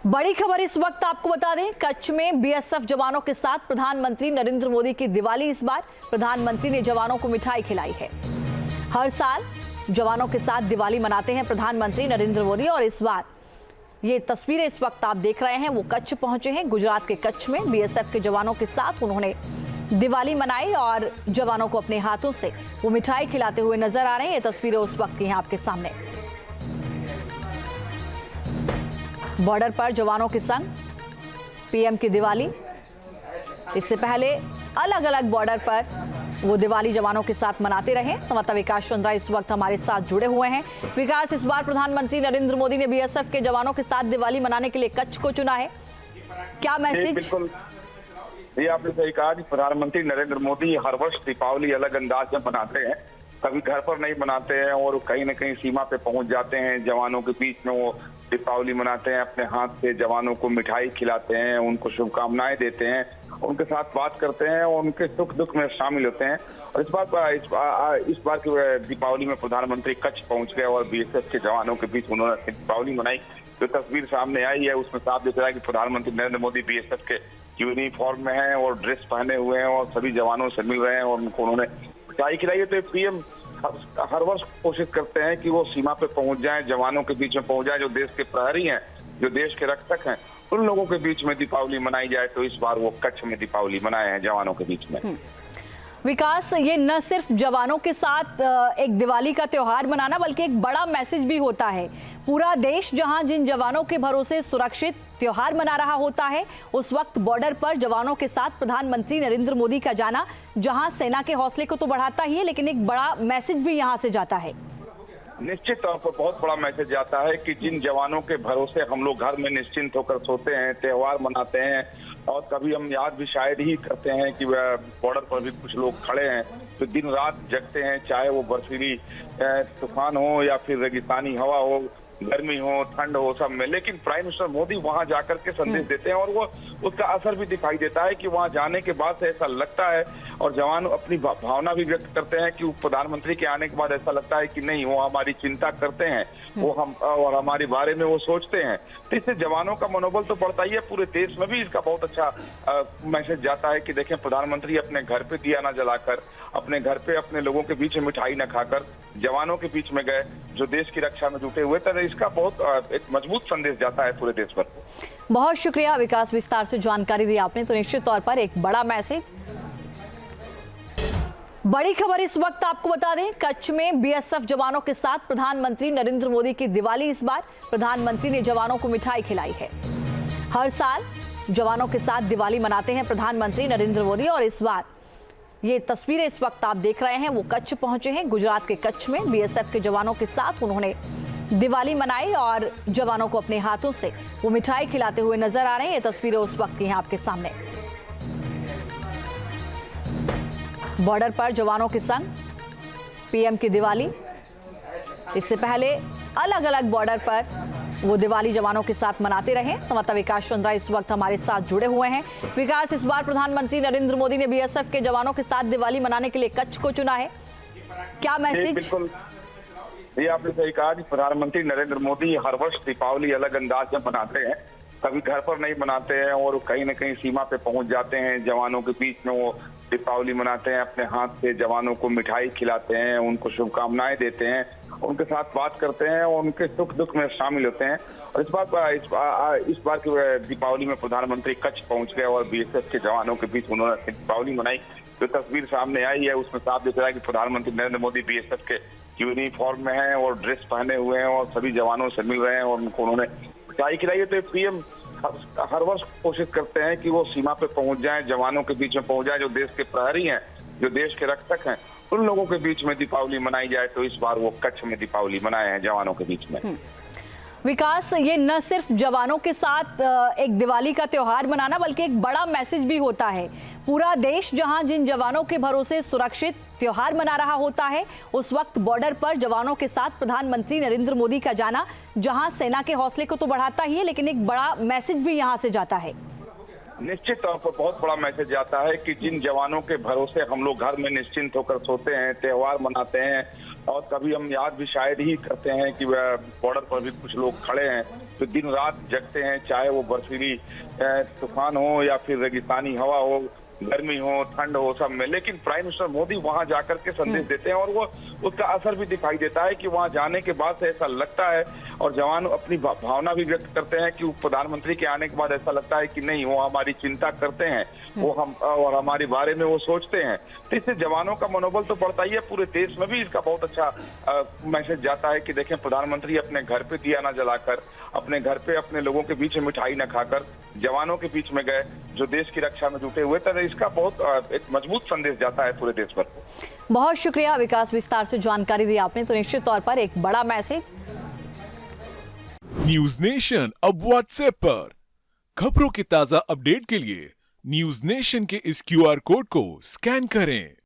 बड़ी खबर इस वक्त आपको बता दें, कच्छ में बीएसएफ जवानों के साथ प्रधानमंत्री नरेंद्र मोदी की दिवाली। इस बार प्रधानमंत्री ने जवानों को मिठाई खिलाई है। हर साल जवानों के साथ दिवाली मनाते हैं प्रधानमंत्री नरेंद्र मोदी और इस बार ये तस्वीरें इस वक्त आप देख रहे हैं वो कच्छ पहुंचे हैं। गुजरात के कच्छ में बीएसएफ के जवानों के साथ उन्होंने दिवाली मनाई और जवानों को अपने हाथों से वो मिठाई खिलाते हुए नजर आ रहे हैं। ये तस्वीरें उस वक्त की हैं आपके सामने। बॉर्डर पर जवानों के संग पीएम की दिवाली। इससे पहले अलग अलग बॉर्डर पर वो दिवाली जवानों के साथ मनाते रहे। संवाददाता विकास चंद्रा इस वक्त हमारे साथ जुड़े हुए हैं। विकास, इस बार प्रधानमंत्री नरेंद्र मोदी ने बीएसएफ के जवानों के साथ दिवाली मनाने के लिए कच्छ को चुना है, क्या मैसेज? बिल्कुल, ये आपने सही कहा कि प्रधानमंत्री नरेंद्र मोदी हर वर्ष दीपावली अलग अंदाज में मनाते हैं। कभी घर पर नहीं मनाते हैं और कहीं न कहीं सीमा पे पहुंच जाते हैं। जवानों के बीच में वो दीपावली मनाते हैं, अपने हाथ से जवानों को मिठाई खिलाते हैं, उनको शुभकामनाएं देते हैं, उनके साथ बात करते हैं और उनके सुख दुख में शामिल होते हैं। और इस बार की दीपावली में प्रधानमंत्री कच्छ पहुंच गए और बीएसएफ के जवानों के बीच उन्होंने दीपावली मनाई। जो तस्वीर सामने आई है उसमें साफ दिख रहा है कि प्रधानमंत्री नरेंद्र मोदी बीएसएफ के यूनिफॉर्म में हैं और ड्रेस पहने हुए हैं और सभी जवानों से मिल रहे हैं और उनको उन्होंने मिठाई खिलाई है। तो पीएम हर वर्ष कोशिश करते हैं कि वो सीमा पे पहुंच जाएं, जवानों के बीच में पहुंच जाएं, जो देश के प्रहरी हैं, जो देश के रक्षक हैं, उन लोगों के बीच में दीपावली मनाई जाए। तो इस बार वो कच्छ में दीपावली मनाए हैं जवानों के बीच में। विकास, ये न सिर्फ जवानों के साथ एक दिवाली का त्योहार मनाना बल्कि एक बड़ा मैसेज भी होता है। पूरा देश जहां जिन जवानों के भरोसे सुरक्षित त्योहार मना रहा होता है, उस वक्त बॉर्डर पर जवानों के साथ प्रधानमंत्री नरेंद्र मोदी का जाना जहां सेना के हौसले को तो बढ़ाता ही है, लेकिन एक बड़ा मैसेज भी यहां से जाता है। निश्चित तौर पर बहुत बड़ा मैसेज जाता है कि जिन जवानों के भरोसे हम लोग घर में निश्चिंत होकर सोते हैं, त्योहार मनाते हैं और कभी हम याद भी शायद ही करते हैं कि वह बॉर्डर पर भी कुछ लोग खड़े हैं तो दिन रात जगते हैं, चाहे वो बर्फीली तूफान हो या फिर रेगिस्तानी हवा हो, गर्मी हो, ठंड हो, सब में। लेकिन प्राइम मिनिस्टर मोदी वहां जाकर के संदेश देते हैं और वो उसका असर भी दिखाई देता है कि वहां जाने के बाद से ऐसा लगता है और जवान अपनी भावना भी व्यक्त करते हैं कि प्रधानमंत्री के आने के बाद ऐसा लगता है कि नहीं, वो हमारी चिंता करते हैं, वो हम और हमारे बारे में वो सोचते हैं। तो इससे जवानों का मनोबल तो बढ़ता ही है। पूरे देश में भी इसका बहुत अच्छा मैसेज जाता है कि देखें, प्रधानमंत्री अपने घर पे दिया न जलाकर, अपने घर पे अपने लोगों के बीच में मिठाई न खाकर जवानों के बीच में गए, जो देश की रक्षा में जुटे हुए थे। इसका बहुत एक मजबूत संदेश जाता है पूरे देश पर। बहुत शुक्रिया विकास, विस्तार से जानकारी दी आपने। तो निश्चित तौर पर एक बड़ा मैसेज। बड़ी खबर इस वक्त आपको बता दें, कच्छ में बीएसएफ जवानों के साथ प्रधानमंत्री नरेंद्र मोदी की दिवाली। इस बार प्रधानमंत्री ने जवानों को मिठाई खिलाई है। हर साल जवानों के साथ दिवाली मनाते हैं प्रधानमंत्री नरेंद्र मोदी और इस बार ये तस्वीरें इस वक्त आप देख रहे हैं वो कच्छ पहुंचे हैं। गुजरात के कच्छ में बीएसएफ के जवानों के साथ उन्होंने दिवाली मनाई और जवानों को अपने हाथों से वो मिठाई खिलाते हुए नजर आ रहे हैं। ये तस्वीरें उस वक्त की हैं आपके सामने। बॉर्डर पर जवानों के संग पीएम की दिवाली। इससे पहले अलग अलग बॉर्डर पर वो दिवाली जवानों के साथ मनाते रहे। संवाददाता विकास चंद्रा इस वक्त हमारे साथ जुड़े हुए हैं। विकास, इस बार प्रधानमंत्री नरेंद्र मोदी ने बीएसएफ के जवानों के साथ दिवाली मनाने के लिए कच्छ को चुना है, क्या मैसेज? बिल्कुल, ये आपने सही कहा कि प्रधानमंत्री नरेंद्र मोदी हर वर्ष दीपावली अलग अंदाज में मनाते हैं। कभी घर पर नहीं मनाते हैं और कहीं न कहीं सीमा पे पहुंच जाते हैं। जवानों के बीच में वो दीपावली मनाते हैं, अपने हाथ से जवानों को मिठाई खिलाते हैं, उनको शुभकामनाएं देते हैं, उनके साथ बात करते हैं और उनके सुख दुख में शामिल होते हैं। और इस बार की दीपावली में प्रधानमंत्री कच्छ पहुंच गए और बीएसएफ के जवानों के बीच उन्होंने दीपावली मनाई। जो तस्वीर सामने आई है उसमें साफ दिख रहा है कि प्रधानमंत्री नरेंद्र मोदी बीएसएफ के यूनिफॉर्म में हैं और ड्रेस पहने हुए हैं और सभी जवानों से मिल रहे हैं और उनको उन्होंने मिठाई खिलाई है। तो पीएम हर वर्ष कोशिश करते हैं कि वो सीमा पे पहुंच जाएं, जवानों के बीच में पहुंच जाएं, जो देश के प्रहरी हैं, जो देश के रक्षक हैं, उन लोगों के बीच में दीपावली मनाई जाए। तो इस बार वो कच्छ में दीपावली मनाए हैं जवानों के बीच में। विकास, ये न सिर्फ जवानों के साथ एक दिवाली का त्योहार मनाना बल्कि एक बड़ा मैसेज भी होता है। पूरा देश जहां जिन जवानों के भरोसे सुरक्षित त्योहार मना रहा होता है, उस वक्त बॉर्डर पर जवानों के साथ प्रधानमंत्री नरेंद्र मोदी का जाना जहां सेना के हौसले को तो बढ़ाता ही है, लेकिन एक बड़ा मैसेज भी यहां से जाता है। निश्चित तौर पर बहुत बड़ा मैसेज जाता है कि जिन जवानों के भरोसे हम लोग घर में निश्चिंत होकर सोते हैं, त्योहार मनाते हैं और कभी हम याद भी शायद ही करते हैं कि वह बॉर्डर पर भी कुछ लोग खड़े हैं तो दिन रात जगते हैं, चाहे वो बर्फीली तूफान हो या फिर रेगिस्तानी हवा हो, गर्मी हो, ठंड हो, सब में। लेकिन प्राइम मिनिस्टर मोदी वहां जाकर के संदेश देते हैं और वो उसका असर भी दिखाई देता है कि वहां जाने के बाद से ऐसा लगता है और जवान अपनी भावना भी व्यक्त करते हैं कि प्रधानमंत्री के आने के बाद ऐसा लगता है कि नहीं, वो हमारी चिंता करते हैं, वो हम और हमारे बारे में वो सोचते हैं। तो इससे जवानों का मनोबल तो बढ़ता ही है, पूरे देश में भी इसका बहुत अच्छा मैसेज जाता है कि देखें, प्रधानमंत्री अपने घर पे दिया न जलाकर, अपने घर पे अपने लोगों के बीच में मिठाई न खाकर जवानों के बीच में गए, जो देश की रक्षा में जुटे हुए थे। इसका बहुत एक मजबूत संदेश जाता है पूरे देश भर को। बहुत शुक्रिया विकास, विस्तार से जानकारी दी आपने। तो निश्चित तौर पर एक बड़ा मैसेज। न्यूज नेशन अब व्हाट्सएप पर खबरों के ताजा अपडेट के लिए न्यूज नेशन के इस QR कोड को स्कैन करें।